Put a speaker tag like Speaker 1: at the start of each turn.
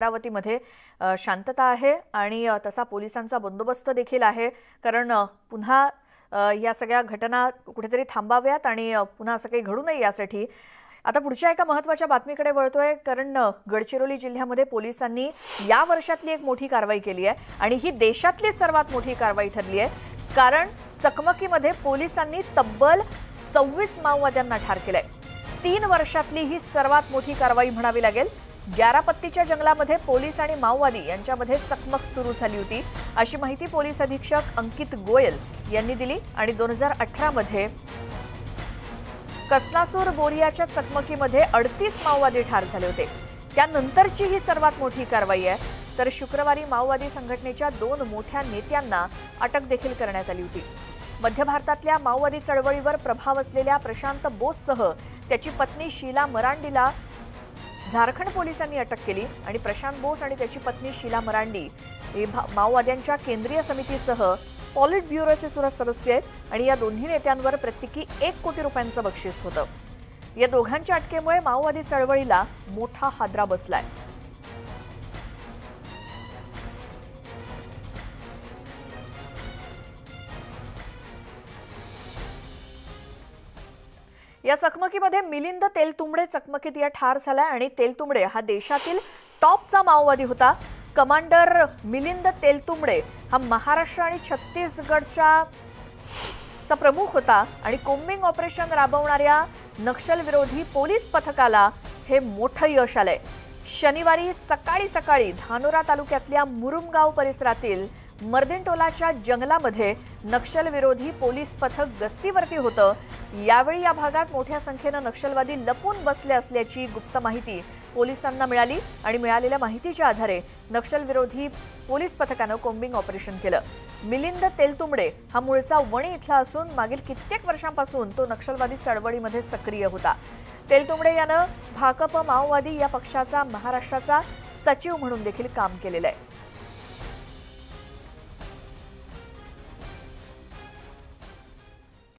Speaker 1: अमरावतीमध्ये शांतता आहे आणि तसा पोलिसांचा बंदोबस्त देखील आहे कारण पुन्हा या सगळ्या घटना कुठेतरी थांबाव्यात आणि पुन्हा असं काही घडू नये यासाठी आता पुढच्या एका महत्त्वाच्या बातमीकडे वळतोय कारण गडचिरोली जिल्ह्यामध्ये पोलिसांनी या वर्षातली एक मोठी कारवाई केली आहे आणि ही देशातली सर्वात मोठी कारवाई ठरली आहे कारण चकमकीमध्ये पोलिसांनी तब्बल 26 माओवाद्यांना ठार केलंय। 3 वर्षातली ही सर्वात मोठी कारवाई म्हणावी लागेल। ग्यारापत्तीच्या जंगलामध्ये पोलीस आणि माओवादी यांच्यामध्ये चकमक सुरू झाली होती अशी माहिती पोलीस अधीक्षक अंकित गोयल यांनी दिली आणि 2018 मध्ये कसनासूर बोरियाच्या चकमकीमध्ये 38 माओवादी ठार झाले होते। त्यानंतरची ही सर्वात मोठी कारवाई आहे तर शुक्रवारी माओवादी संघटनेच्या 2 मोठ्या नेत्यांना अटक देखील करण्यात आली होती। मध्य भारतातल्या माओवादी चळवळीवर प्रभाव असलेल्या प्रशांत बोससह त्याची पत्नी शीला मरांडीला झारखंड पोलिसांनी अटक केली आणि प्रशांत बोस आणि त्याची पत्नी शीला मरांडी हे माओवाद्यांच्या केंद्रीय समितीसह पॉलिट ब्युरोचे सदस्य आहेत आणि या दोन्ही नेत्यांवर प्रत्येकी 1 कोटी रुपयांचं बक्षीस होतं। या दोघांच्या अटकेमुळे माओवादी चळवळीला मोठा हादरा बसलाय। या चकमकीमध्ये मिलिंद तेलतुंबडे चकमकीत ठार झालाय आणि तेलतुंबडे हा देशातील टॉपचा माओवादी होता। कमांडर मिलिंद तेलतुंबडे हा महाराष्ट्र आणि छत्तीसगडचा प्रमुख होता आणि कोम्बिंग ऑपरेशन राबवणाऱ्या नक्षल विरोधी पोलीस पथकाला हे मोठं यश आलंय। शनिवारी सकाळी धानोरा तालुक्यातल्या मुरुमगाव परिसरातील मर्दिनटोलाच्या जंगलामध्ये नक्षल विरोधी पोलीस पथक गस्तीवरती होतं। यावेळी या भागात मोठ्या संख्येने नक्षलवादी लपून बसले असल्याची गुप्त माहिती पोलिसांना मिळाली आणि मिळालेल्या माहितीच्या आधारे नक्षल विरोधी पोलीस पथकाने कोम्बिंग ऑपरेशन केलं। मिलिंद तेलतुंबडे हा मूळचा वणी इथला असून मागील कित्येक वर्षांपासून तो नक्षलवादी चळवळीमध्ये सक्रिय होता। तेलतुंबडे यानं भाकप माओवादी या पक्षाचा महाराष्ट्राचा सचिव म्हणून देखील काम केलेलं आहे।